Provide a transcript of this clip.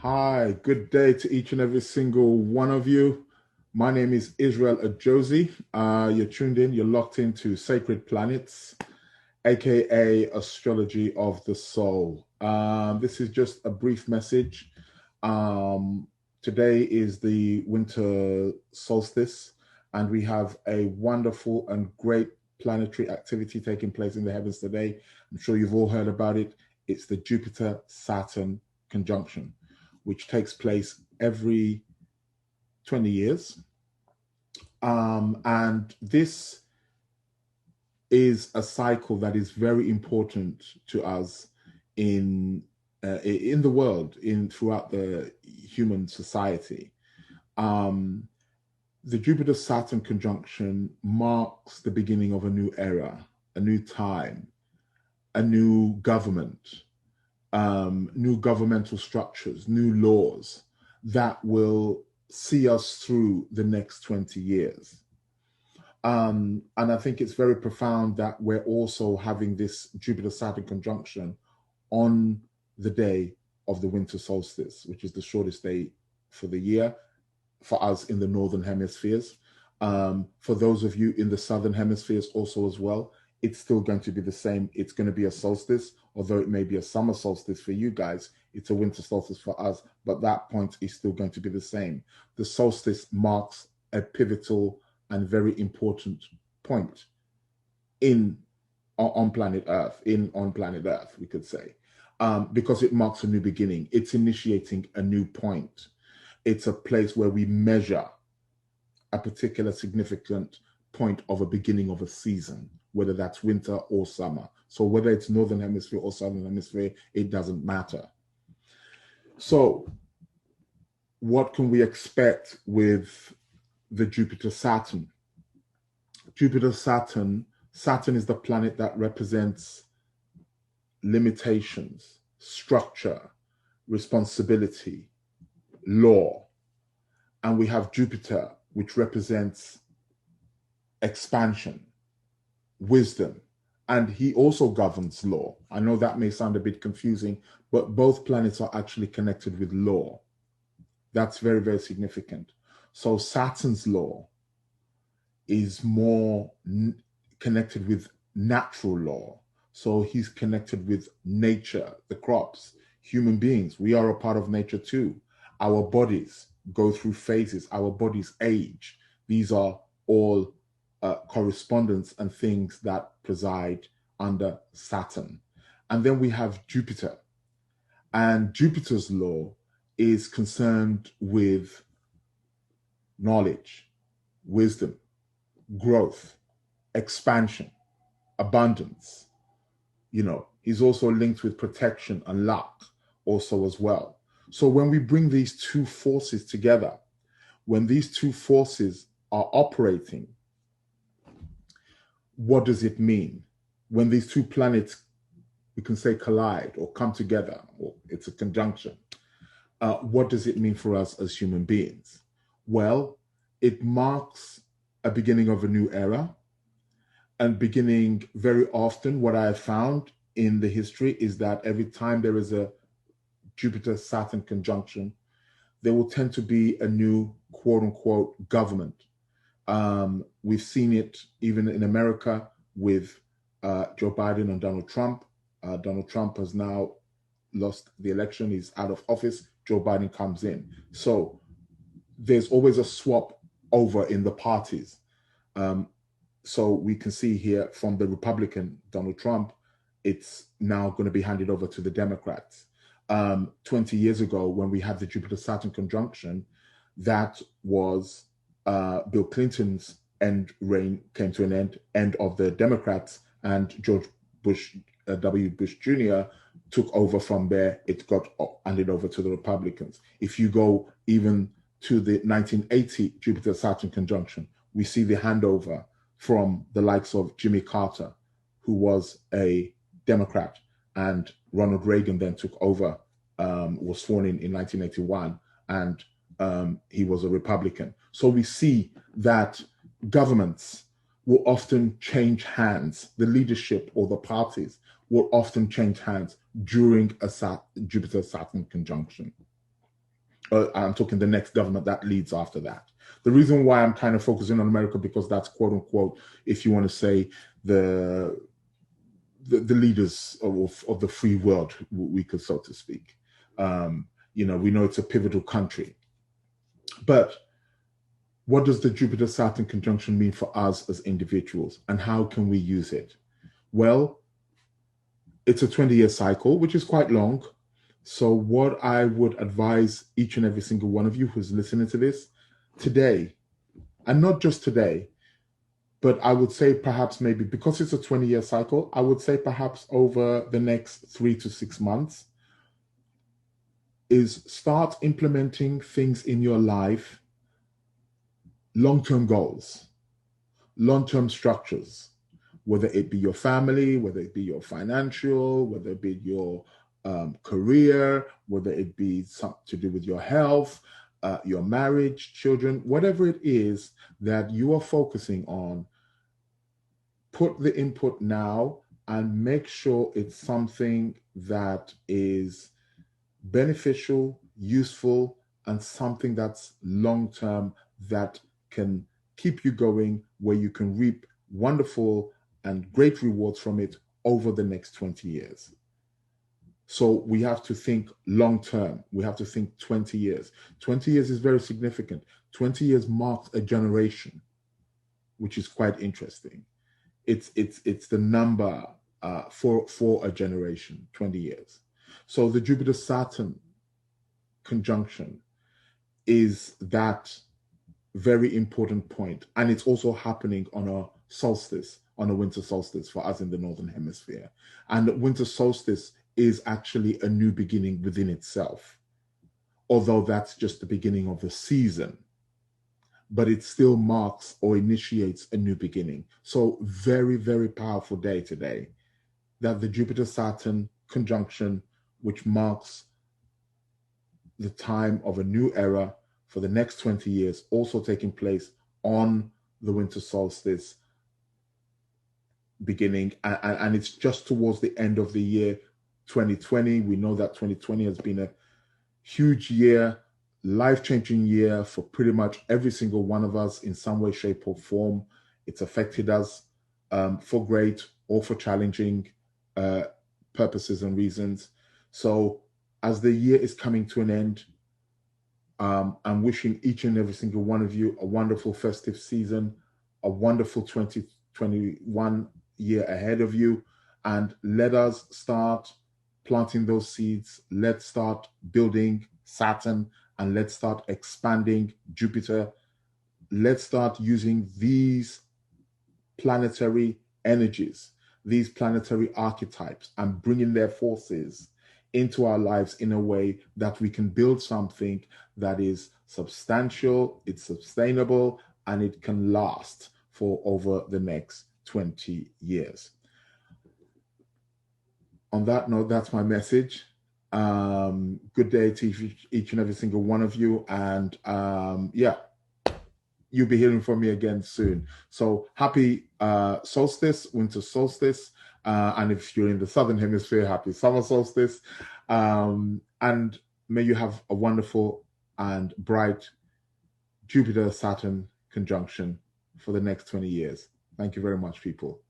Hi, good day to each and every single one of you. My name is Israel Ajosi. You're tuned in, you're locked into Sacred Planets, aka Astrology of the Soul. This is just a brief message. Um, Today is the winter solstice, and we have a wonderful and great planetary activity taking place in the heavens today. I'm sure you've all heard about it. It's the Jupiter-Saturn conjunction, which takes place every 20 years. And this is a cycle that is very important to us in the world, in throughout the human society. Um, the Jupiter Saturn conjunction marks the beginning of a new era, a new time, a new government, new governmental structures, new laws that will see us through the next 20 years. And I think it's very profound that we're also having this Jupiter Saturn conjunction on the day of the winter solstice, which is the shortest day for the year for us in the northern hemispheres. For those of you in the southern hemispheres also as well, it's still going to be the same. It's going to be a solstice, although it may be a summer solstice for you guys. It's a winter solstice for us, but that point is still going to be the same. The solstice marks a pivotal and very important point in on planet Earth, we could say, because it marks a new beginning. It's initiating a new point. It's a place where we measure a particular significant point of a beginning of a season, whether that's winter or summer. So whether it's northern hemisphere or southern hemisphere, it doesn't matter. So what can we expect with the Jupiter-Saturn? Jupiter-Saturn is the planet that represents limitations, structure, responsibility, law. And we have Jupiter, which represents expansion, wisdom, and he also governs law. I know that may sound a bit confusing, but both planets are actually connected with law. That's very, very significant. So Saturn's law is more connected with natural law. So he's connected with nature, the crops, human beings. We are a part of nature too. Our bodies go through phases. Our bodies age. These are all correspondence and things that preside under Saturn. And then we have Jupiter. And Jupiter's law is concerned with knowledge, wisdom, growth, expansion, abundance. You know, he's also linked with protection and luck also as well. So when we bring these two forces together, when these two forces are operating, what does it mean? When these two planets, we can say, collide or come together, or it's a conjunction, what does it mean for us as human beings? Well, it marks a beginning of a new era, and beginning very often, what I have found in the history is that every time there is a Jupiter-Saturn conjunction, there will tend to be a new quote unquote government. We've seen it even in America with Joe Biden and Donald Trump. Donald Trump has now lost the election. He's out of office. Joe Biden comes in. So there's always a swap over in the parties. So we can see here from the Republican Donald Trump, it's now going to be handed over to the Democrats. 20 years ago, when we had the Jupiter-Saturn conjunction, that was Bill Clinton's reign came to an end of the Democrats, and George Bush, W. Bush Jr. took over from there. It got handed over to the Republicans. If you go even to the 1980 Jupiter-Saturn conjunction, we see the handover from the likes of Jimmy Carter, who was a Democrat, and Ronald Reagan then took over, was sworn in 1981, and he was a Republican. So we see that governments will often change hands. The leadership or the parties will often change hands during a Jupiter-Saturn conjunction. I'm talking the next government that leads after that. The reason why I'm kind of focusing on America, because that's quote unquote, if you want to say, the leaders of the free world, we could, so to speak. We know it's a pivotal country. But what does the Jupiter-Saturn conjunction mean for us as individuals, and how can we use it? Well, it's a 20-year cycle, which is quite long. So what I would advise each and every single one of you who's listening to this today, and not just today, but I would say perhaps maybe because it's a 20-year cycle, I would say perhaps over the next 3 to 6 months, is start implementing things in your life, long-term goals, long-term structures, whether it be your family, whether it be your financial, whether it be your career, whether it be something to do with your health, your marriage, children, whatever it is that you are focusing on, put the input now and make sure it's something that is beneficial, useful, and something that's long-term, that can keep you going, where you can reap wonderful and great rewards from it over the next 20 years. So we have to think long-term. We have to think 20 years. 20 years is very significant. 20 years marks a generation, which is quite interesting. It's the number for a generation, 20 years. So the Jupiter-Saturn conjunction is that very important point. And it's also happening on a solstice, on a winter solstice for us in the Northern Hemisphere. And winter solstice is actually a new beginning within itself, although that's just the beginning of the season. But it still marks or initiates a new beginning. So very, very powerful day today, that the Jupiter-Saturn conjunction, which marks the time of a new era for the next 20 years, also taking place on the winter solstice beginning. And it's just towards the end of the year 2020. We know that 2020 has been a huge year, life-changing year for pretty much every single one of us in some way, shape, or form. It's affected us for great or for challenging purposes and reasons. So as the year is coming to an end, I'm wishing each and every single one of you a wonderful festive season, a wonderful 2021 year ahead of you, and let us start planting those seeds. Let's start building Saturn, and let's start expanding Jupiter. Let's start using these planetary energies, these planetary archetypes, and bringing their forces into our lives in a way that we can build something that is substantial, it's sustainable, and it can last for over the next 20 years. On that note, that's my message. Good day to each and every single one of you. And yeah, you'll be hearing from me again soon. So happy solstice, winter solstice. And if you're in the Southern Hemisphere, happy summer solstice. And may you have a wonderful and bright Jupiter-Saturn conjunction for the next 20 years. Thank you very much, people.